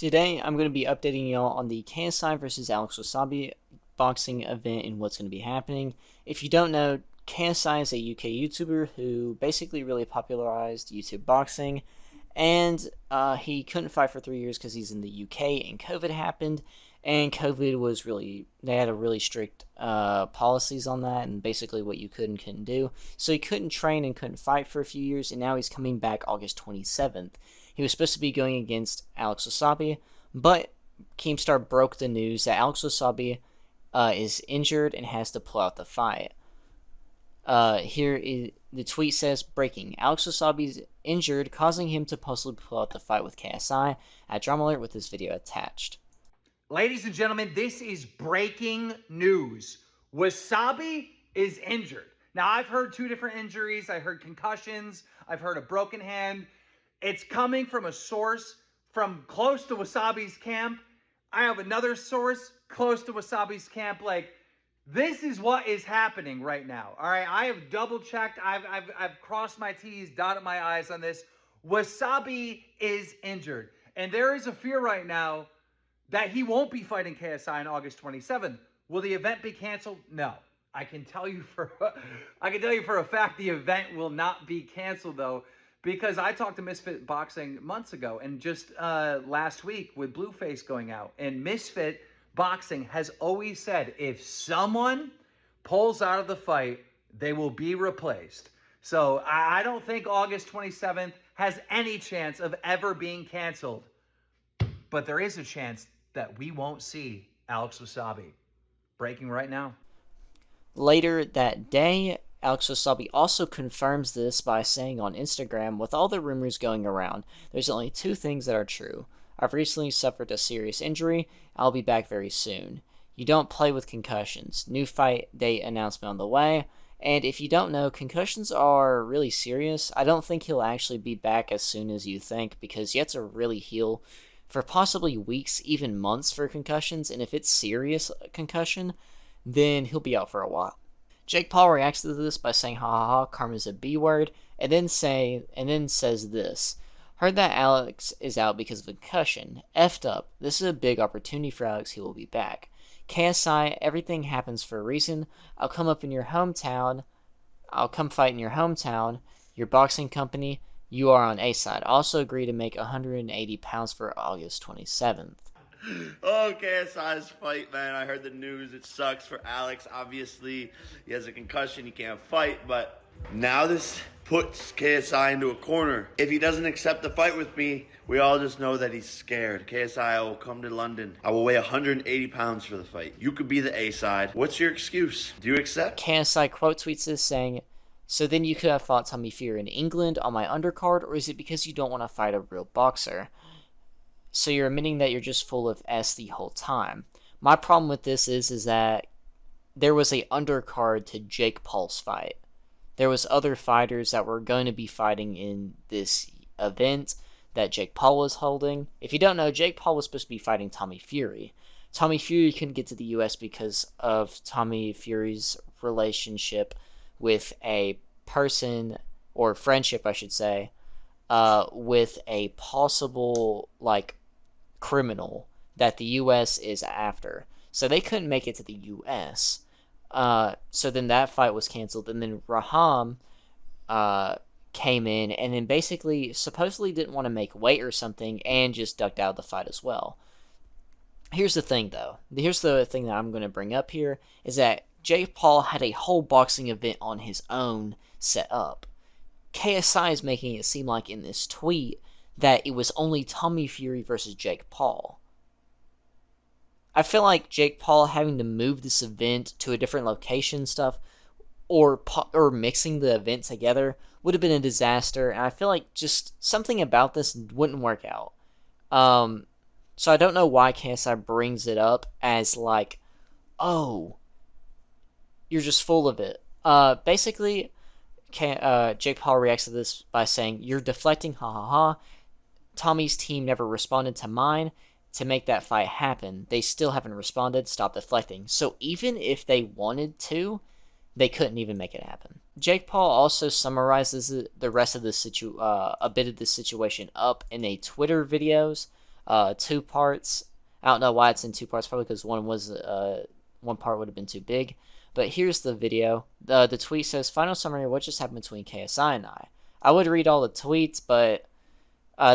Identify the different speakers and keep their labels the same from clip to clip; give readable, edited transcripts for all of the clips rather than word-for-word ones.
Speaker 1: Today, I'm going to be updating y'all on the KSI versus Alex Wassabi boxing event and what's going to be happening. If you don't know, KSI is a UK YouTuber who basically really popularized YouTube boxing, and he couldn't fight for 3 years because he's in the UK and COVID happened, and COVID was they had a really strict policies on that and basically what you could and couldn't do. So he couldn't train and couldn't fight for a few years, and now he's coming back August 27th. He was supposed to be going against Alex Wassabi, but Keemstar broke the news that Alex Wassabi is injured and has to pull out the fight. The tweet says, breaking, Alex Wassabi is injured, causing him to possibly pull out the fight with KSI. At Drama Alert with this video attached.
Speaker 2: Ladies and gentlemen, this is breaking news. Wassabi is injured. Now, I've heard two different injuries. I heard concussions. I've heard a broken hand. It's coming from a source from close to Wassabi's camp. I have another source close to Wassabi's camp. Like, this is what is happening right now. All right, I have double checked. I've crossed my T's, dotted my I's on this. Wassabi is injured, and there is a fear right now that he won't be fighting KSI on August 27th. Will the event be canceled? No. I can tell you for a fact the event will not be canceled, though, because I talked to Misfit Boxing months ago, and just last week with Blueface going out, and Misfit Boxing has always said if someone pulls out of the fight, they will be replaced. So I don't think August 27th has any chance of ever being canceled, but there is a chance that we won't see Alex Wassabi. Breaking right now.
Speaker 1: Later that day, Alex Wassabi also confirms this by saying on Instagram, with all the rumors going around, there's only two things that are true. I've recently suffered a serious injury. I'll be back very soon. You don't play with concussions. New fight date announcement on the way. And if you don't know, concussions are really serious. I don't think he'll actually be back as soon as you think, because you have to really heal for possibly weeks, even months for concussions. And if it's serious concussion, then he'll be out for a while. Jake Paul reacts to this by saying, "Ha ha ha, karma's a B word," and then says this: "Heard that Alex is out because of a concussion. Effed up. This is a big opportunity for Alex. He will be back. KSI, everything happens for a reason. I'll come up in your hometown. I'll come fight in your hometown. Your boxing company. You are on A side. Also agree to make 180 pounds for August 27th.
Speaker 3: Oh, KSI's fight, man. I heard the news. It sucks for Alex. Obviously, he has a concussion. He can't fight. But now this puts KSI into a corner. If he doesn't accept the fight with me, we all just know that he's scared. KSI, I will come to London. I will weigh 180 pounds for the fight. You could be the A side. What's your excuse? Do you accept?"
Speaker 1: KSI quote tweets this saying, "So then you could have fought Tommy Fury in England on my undercard, or is it because you don't want to fight a real boxer? So you're admitting that you're just full of S the whole time." My problem with this is that there was a undercard to Jake Paul's fight. There was other fighters that were going to be fighting in this event that Jake Paul was holding. If you don't know, Jake Paul was supposed to be fighting Tommy Fury. Tommy Fury couldn't get to the US because of Tommy Fury's relationship with a person, or friendship I should say, with a possible criminal that the US is after. So they couldn't make it to the US. So then that fight was canceled, and then Raham came in and then basically supposedly didn't want to make weight or something and just ducked out of the fight as well. Here's the thing, though. Here's the thing that I'm going to bring up here, is that Jake Paul had a whole boxing event on his own set up. KSI is making it seem like in this tweet that it was only Tommy Fury versus Jake Paul. I feel like Jake Paul having to move this event to a different location stuff, or mixing the event together, would have been a disaster, and I feel like just something about this wouldn't work out. So I don't know why KSI brings it up as like, oh, you're just full of it. Basically, Jake Paul reacts to this by saying, "You're deflecting, ha ha ha. Tommy's team never responded to mine to make that fight happen. They still haven't responded. Stop deflecting." So even if they wanted to, they couldn't even make it happen. Jake Paul also summarizes the rest of the a bit of the situation up in a Twitter videos 2 parts. I don't know why it's in 2 parts, probably because one part would have been too big. But here's the video. The tweet says, final summary of what just happened between KSI and I. I would read all the tweets, but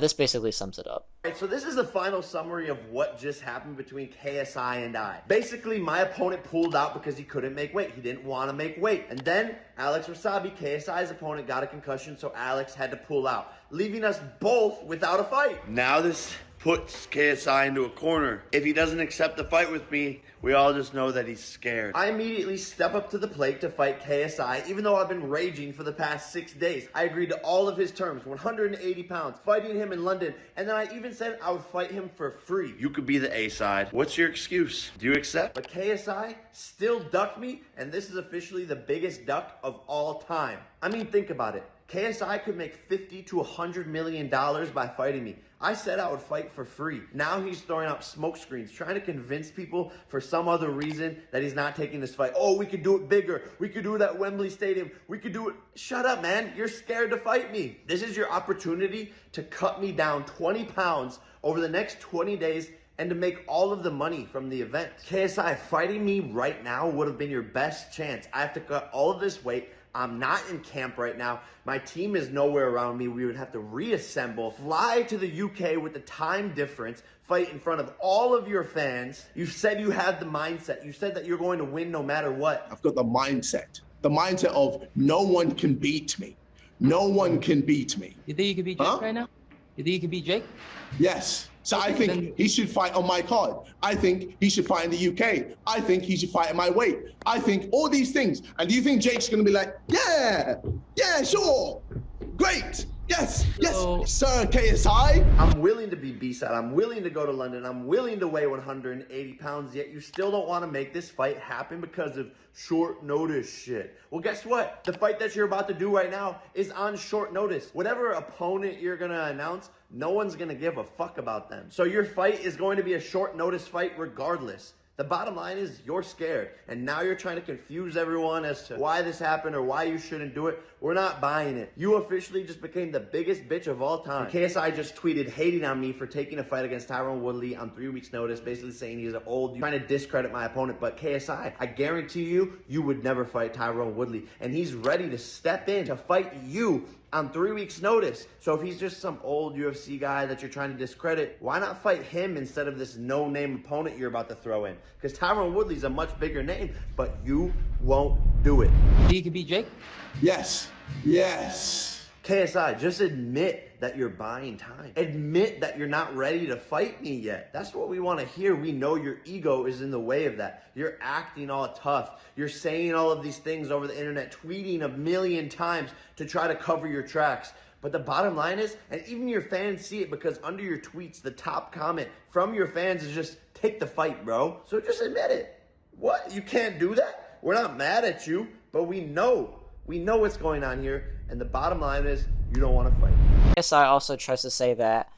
Speaker 1: this basically sums it up.
Speaker 3: Alright, so this is the final summary of what just happened between KSI and I. Basically, my opponent pulled out because he couldn't make weight. He didn't want to make weight. And then Alex Wassabi, KSI's opponent, got a concussion, so Alex had to pull out, leaving us both without a fight. Now this puts KSI into a corner. If he doesn't accept the fight with me, we all just know that he's scared. I immediately step up to the plate to fight KSI, even though I've been raging for the past 6 days. I agreed to all of his terms, 180 pounds, fighting him in London, and then I even said I would fight him for free. You could be the A side. What's your excuse? Do you accept? But KSI still ducked me, and this is officially the biggest duck of all time. I mean, think about it. KSI could make $50 to $100 million by fighting me. I said I would fight for free. Now he's throwing up smoke screens, trying to convince people for some other reason that he's not taking this fight. Oh, we could do it bigger. We could do it at Wembley Stadium. We could do it. Shut up, man. You're scared to fight me. This is your opportunity to cut me down 20 pounds over the next 20 days and to make all of the money from the event. KSI, fighting me right now would have been your best chance. I have to cut all of this weight. I'm not in camp right now. My team is nowhere around me. We would have to reassemble, fly to the UK with the time difference, fight in front of all of your fans. You said you had the mindset. You said that you're going to win no matter what.
Speaker 4: I've got the mindset of no one can beat me. No one can beat me.
Speaker 5: You think you can beat Jake right now? You think you can beat Jake?
Speaker 4: Yes. So I think he should fight on my card. I think he should fight in the UK. I think he should fight at my weight. I think all these things. And do you think Jake's going to be like, yeah, sure, great, yes, sir, KSI?
Speaker 3: I'm willing to be B-side. I'm willing to go to London. I'm willing to weigh 180 pounds, yet you still don't want to make this fight happen because of short notice shit. Well, guess what? The fight that you're about to do right now is on short notice. Whatever opponent you're going to announce, no one's going to give a fuck about them. So your fight is going to be a short notice fight regardless. The bottom line is you're scared, and now you're trying to confuse everyone as to why this happened or why you shouldn't do it. We're not buying it. You officially just became the biggest bitch of all time. And KSI just tweeted hating on me for taking a fight against Tyron Woodley on 3 weeks' notice, basically saying he's old, trying to discredit my opponent. But KSI, I guarantee you, you would never fight Tyron Woodley, and he's ready to step in to fight you on 3 weeks' notice. So if he's just some old UFC guy that you're trying to discredit, why not fight him instead of this no-name opponent you're about to throw in? Because Tyron Woodley's a much bigger name, but you won't do it.
Speaker 5: Do you can beat Jake?
Speaker 4: Yes.
Speaker 3: KSI, just admit that you're buying time. Admit that you're not ready to fight me yet. That's what we want to hear. We know your ego is in the way of that. You're acting all tough. You're saying all of these things over the internet, tweeting a million times to try to cover your tracks. But the bottom line is, and even your fans see it because under your tweets, the top comment from your fans is just, take the fight, bro. So just admit it. What? You can't do that? We're not mad at you, but we know what's going on here. And the bottom line is, you don't want to fight.
Speaker 1: KSI also tries to say that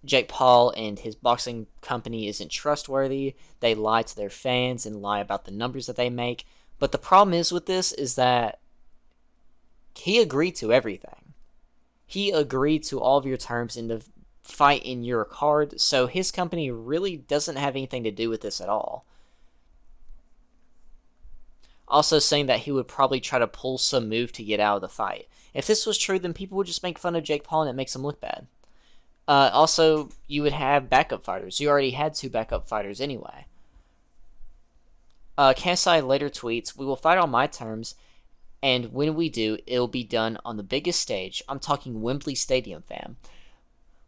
Speaker 1: Jake Paul and his boxing company isn't trustworthy. They lie to their fans and lie about the numbers that they make. But the problem is with this is that he agreed to everything. He agreed to all of your terms in the fight in your card, so his company really doesn't have anything to do with this at all. Also saying that he would probably try to pull some move to get out of the fight. If this was true, then people would just make fun of Jake Paul and it makes him look bad. Also, you would have backup fighters. You already had 2 backup fighters anyway. KSI later tweets, "We will fight on my terms, and when we do, it'll be done on the biggest stage. I'm talking Wembley Stadium, fam.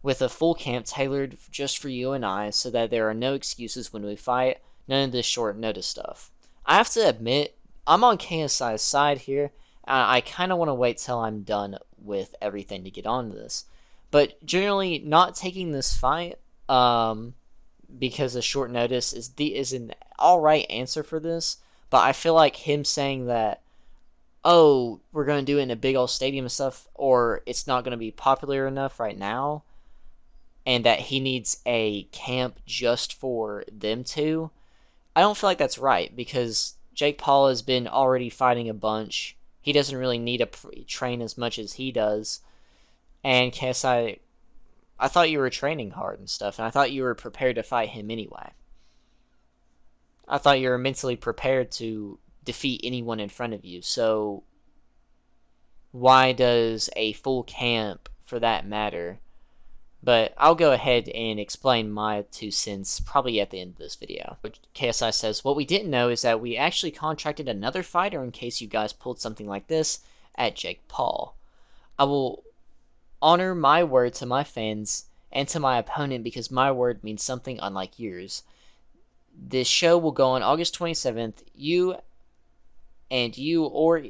Speaker 1: With a full camp tailored just for you and I, so that there are no excuses when we fight. None of this short notice stuff." I have to admit, I'm on KSI's side here. I kind of want to wait till I'm done with everything to get on to this. But generally, not taking this fight because of short notice is an alright answer for this. But I feel like him saying that, oh, we're going to do it in a big old stadium and stuff, or it's not going to be popular enough right now, and that he needs a camp just for them two, I don't feel like that's right, because Jake Paul has been already fighting a bunch. He doesn't really need to train as much as he does. And KSI, I thought you were training hard and stuff, and I thought you were prepared to fight him anyway. I thought you were mentally prepared to defeat anyone in front of you, so why does a full camp, for that matter? But I'll go ahead and explain my 2 cents probably at the end of this video. KSI says, what we didn't know is that we actually contracted another fighter in case you guys pulled something like this at Jake Paul. I will honor my word to my fans and to my opponent because my word means something unlike yours. This show will go on August 27th. You or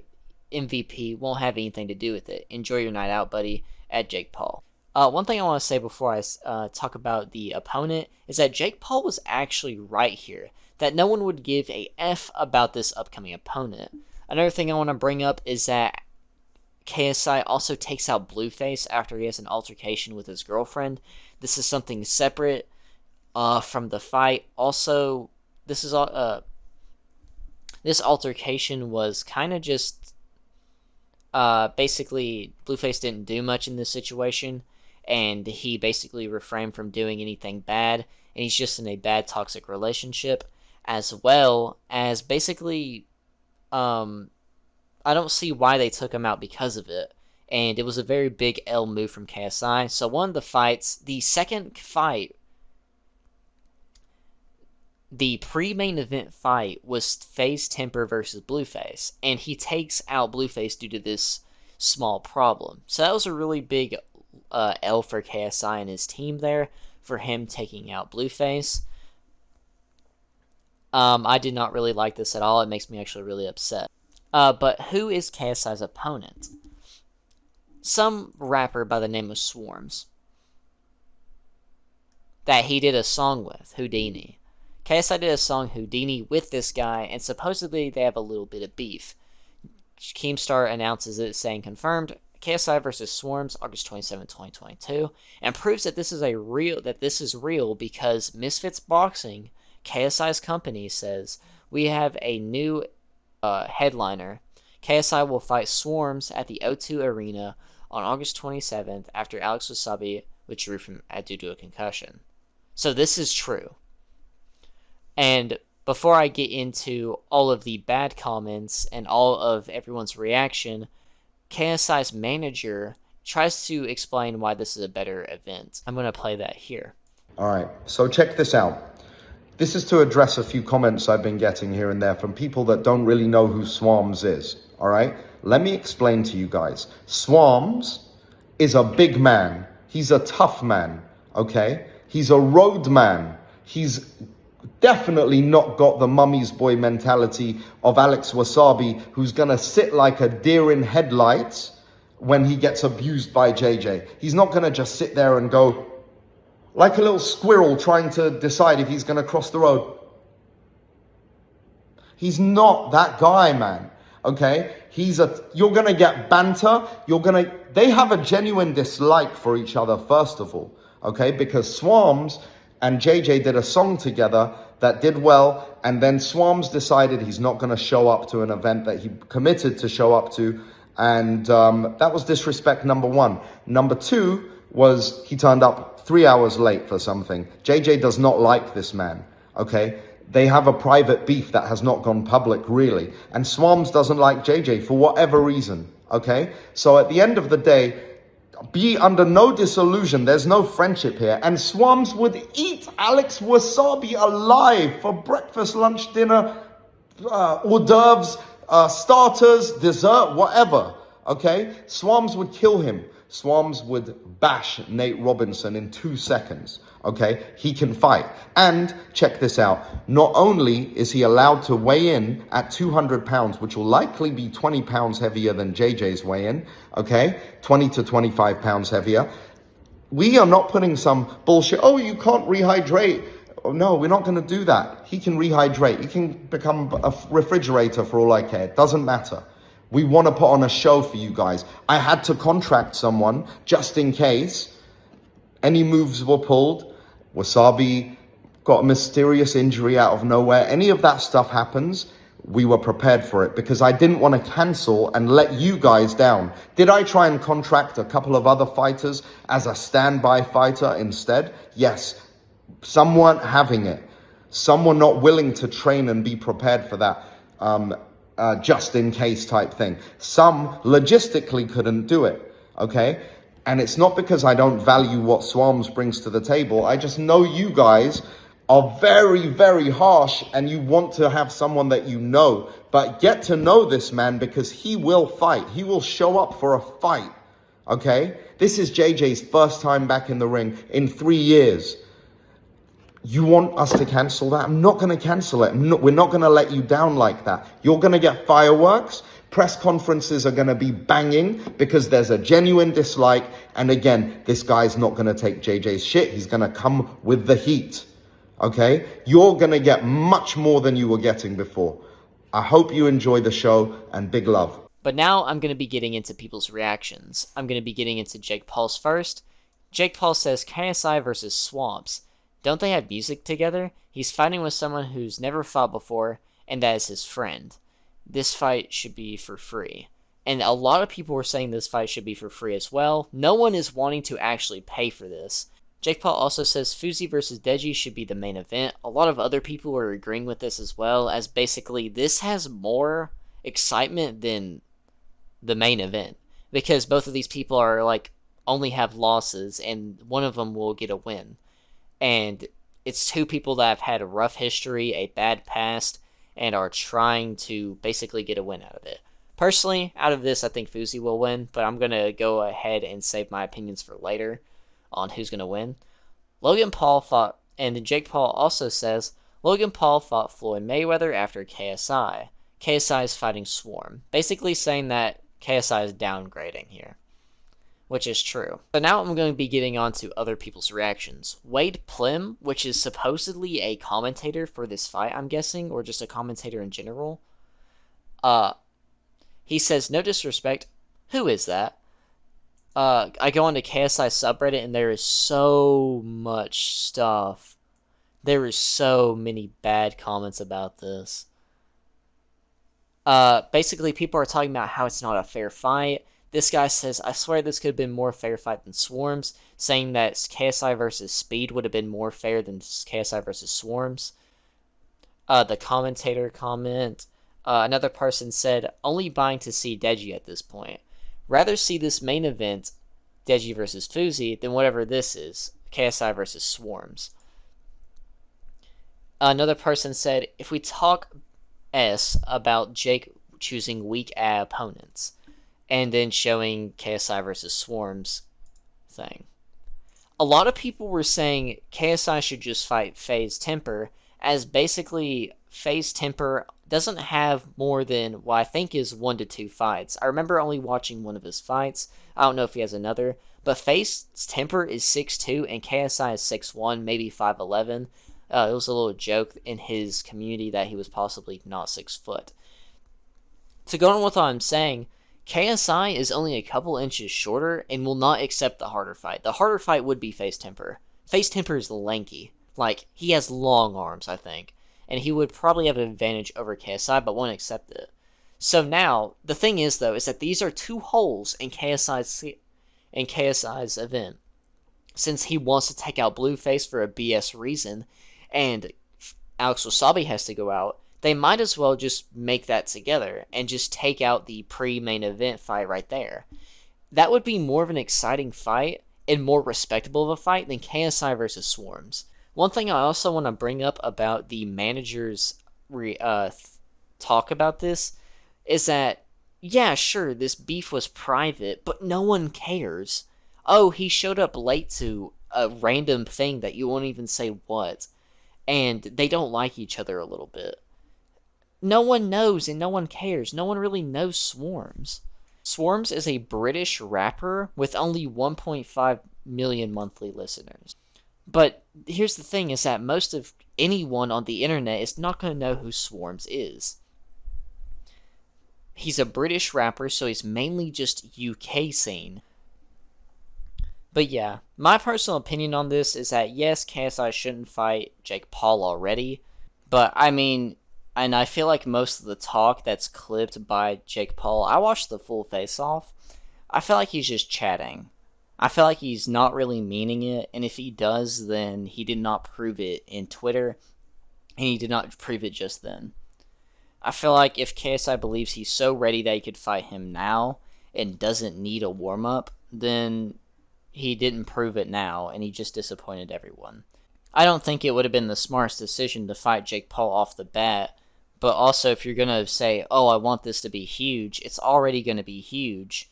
Speaker 1: MVP won't have anything to do with it. Enjoy your night out, buddy, at Jake Paul. One thing I want to say before I talk about the opponent is that Jake Paul was actually right here, that no one would give a F about this upcoming opponent. Another thing I want to bring up is that KSI also takes out Blueface after he has an altercation with his girlfriend. This is something separate from the fight. Also, this altercation was kind of just basically Blueface didn't do much in this situation, and he basically refrained from doing anything bad, and he's just in a bad toxic relationship, as well as basically I don't see why they took him out because of it, and it was a very big L move from KSI. So one of the fights, the second fight, the pre-main event fight was FaZe Temper versus Blueface, and he takes out Blueface due to this small problem. So that was a really big L for KSI and his team there, for him taking out Blueface. I did not really like this at all. It makes me actually really upset. But who is KSI's opponent? Some rapper by the name of Swarmz, that he did a song with, Houdini. KSI did a song Houdini with this guy, and supposedly they have a little bit of beef. Keemstar announces it, saying confirmed KSI versus Swarmz, August 27, 2022, and proves that this is real because Misfits Boxing, KSI's company, says we have a new headliner. KSI will fight Swarmz at the O2 Arena on August 27th after Alex Wassabi withdrew due to a concussion. So this is true. And before I get into all of the bad comments and all of everyone's reaction, KSI's manager tries to explain why this is a better event. I'm going to play that here.
Speaker 6: All right, so check this out. This is to address a few comments I've been getting here and there from people that don't really know who Swarmz is, all right? Let me explain to you guys. Swarmz is a big man. He's a tough man, okay? He's a road man. He's definitely not got the mummy's boy mentality of Alex Wassabi, who's going to sit like a deer in headlights when he gets abused by JJ. He's not going to just sit there and go like a little squirrel trying to decide if he's going to cross the road. He's not that guy, man. Okay? You're going to get banter. They have a genuine dislike for each other, first of all. Okay? Because Swarmz and JJ did a song together that did well, and then Swarmz decided he's not going to show up to an event that he committed to show up to, and that was disrespect number one. Number two was he turned up 3 hours late for something. JJ does not like this man, okay? They have a private beef that has not gone public, really, and Swarmz doesn't like JJ for whatever reason, okay? So at the end of the day, be under no disillusion. There's no friendship here. And Swarmz would eat Alex Wassabi alive for breakfast, lunch, dinner, hors d'oeuvres, starters, dessert, whatever. Okay? Swarmz would kill him. Swarmz would bash Nate Robinson in 2 seconds. Okay? He can fight. And check this out. Not only is he allowed to weigh in at 200 pounds, which will likely be 20 pounds heavier than JJ's weigh-in, okay? 20 to 25 pounds heavier. We are not putting some bullshit, oh, you can't rehydrate. Oh, no, we're not going to do that. He can rehydrate. He can become a refrigerator for all I care. It doesn't matter. We want to put on a show for you guys. I had to contract someone just in case any moves were pulled. Wassabi got a mysterious injury out of nowhere. Any of that stuff happens. we were prepared for it, because I didn't want to cancel and let you guys down. Did I try and contract a couple of other fighters as a standby fighter instead? Yes. Some weren't having it. Some were not willing to train and be prepared for that just in case type thing. Some logistically couldn't do it, okay? And it's not because I don't value what Swarmz brings to the table. I just know you guys are very, very harsh and you want to have someone that you know. But get to know this man, because he will fight. He will show up for a fight, okay? This is JJ's first time back in the ring in 3 years. You want us to cancel that? I'm not going to cancel it. We're not going to let you down like that. You're going to get fireworks. Press conferences are going to be banging because there's a genuine dislike. And again, this guy's not going to take JJ's shit. He's going to come with the heat. Okay? You're going to get much more than you were getting before. I hope you enjoy the show, and big love.
Speaker 1: But now I'm going to be getting into people's reactions. I'm going to be getting into Jake Paul's first. Jake Paul says KSI versus Swarmz. Don't they have music together? He's fighting with someone who's never fought before, and that is his friend. This fight should be for free. And a lot of people were saying this fight should be for free as well. No one is wanting to actually pay for this. Jake Paul also says Fuzi versus Deji should be the main event. A lot of other people are agreeing with this as well, as basically this has more excitement than the main event. Because both of these people are like only have losses, and one of them will get a win. And it's two people that have had a rough history, a bad past, and are trying to basically get a win out of it. Personally, out of this, I think Fuzi will win, but I'm going to go ahead and save my opinions for later on who's going to win. Logan Paul fought, and then Jake Paul also says, Logan Paul fought Floyd Mayweather after KSI. KSI is fighting Swarm, basically saying that KSI is downgrading here, which is true. So now I'm going to be getting on to other people's reactions. Wade Plim, which is supposedly a commentator for this fight, I'm guessing, or just a commentator in general. He says, no disrespect, who is that? I go on to KSI subreddit and there is so much stuff. There is so many bad comments about this. Basically, people are talking about how it's not a fair fight. This guy says, I swear this could have been more fair fight than Swarmz, saying that KSI versus Speed would have been more fair than KSI versus Swarmz. The commentator comment, another person said, only buying to see Deji at this point. Rather see this main event, Deji versus Fuzi, than whatever this is, KSI versus Swarmz. Another person said, if we talk about Jake choosing weak opponents, and then showing KSI versus Swarmz thing. A lot of people were saying KSI should just fight FaZe Temper, as basically FaZe Temper doesn't have more than what I think is 1 to 2 fights. I remember only watching one of his fights. I don't know if he has another. But FaZe Temper is 6'2", and KSI is 6'1", maybe 5'11". It was a little joke in his community that he was possibly not 6 foot. To go on with what I'm saying, KSI is only a couple inches shorter and will not accept the harder fight. The harder fight would be FaZe Temper. FaZe Temper is lanky. Like, he has long arms, I think. And he would probably have an advantage over KSI, but won't accept it. So now, the thing is, though, is that these are 2 holes in KSI's event. Since he wants to take out Blueface for a BS reason, and Alex Wassabi has to go out, they might as well just make that together and just take out the pre-main event fight right there. That would be more of an exciting fight and more respectable of a fight than KSI versus Swarmz. One thing I also want to bring up about the managers' talk about this is that, yeah, sure, this beef was private, but no one cares. Oh, he showed up late to a random thing that you won't even say what, and they don't like each other a little bit. No one knows and no one cares. No one really knows Swarmz. Swarmz is a British rapper with only 1.5 million monthly listeners. But here's the thing, is that most of anyone on the internet is not going to know who Swarmz is. He's a British rapper, so he's mainly just UK scene. But yeah, my personal opinion on this is that yes, KSI shouldn't fight Jake Paul already. But I mean, And I feel like most of the talk that's clipped by Jake Paul, I watched the full face-off. I feel like he's just chatting. I feel like he's not really meaning it, and if he does, then he did not prove it in Twitter, and he did not prove it just then. I feel like if KSI believes he's so ready that he could fight him now and doesn't need a warm-up, then he didn't prove it now, and he just disappointed everyone. I don't think it would have been the smartest decision to fight Jake Paul off the bat, but also if you're going to say, oh, I want this to be huge, it's already going to be huge.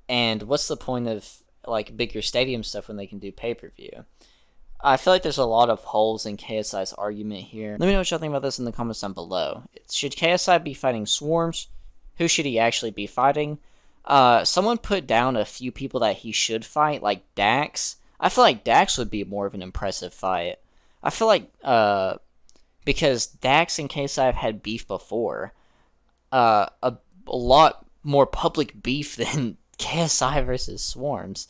Speaker 1: And what's the point of like bigger stadium stuff when they can do pay-per-view? I feel like there's a lot of holes in KSI's argument here. Let me know what y'all think about this in the comments down below. Should KSI be fighting Swarmz? Who should he actually be fighting? Someone put down a few people that he should fight, like Dax. I feel like Dax would be more of an impressive fight. I feel like, because Dax and KSI have had beef before. A lot more public beef than KSI versus Swarmz.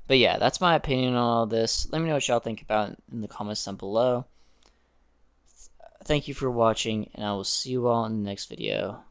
Speaker 1: But yeah, that's my opinion on all this. Let me know what y'all think about it in the comments down below. Thank you for watching, and I will see you all in the next video.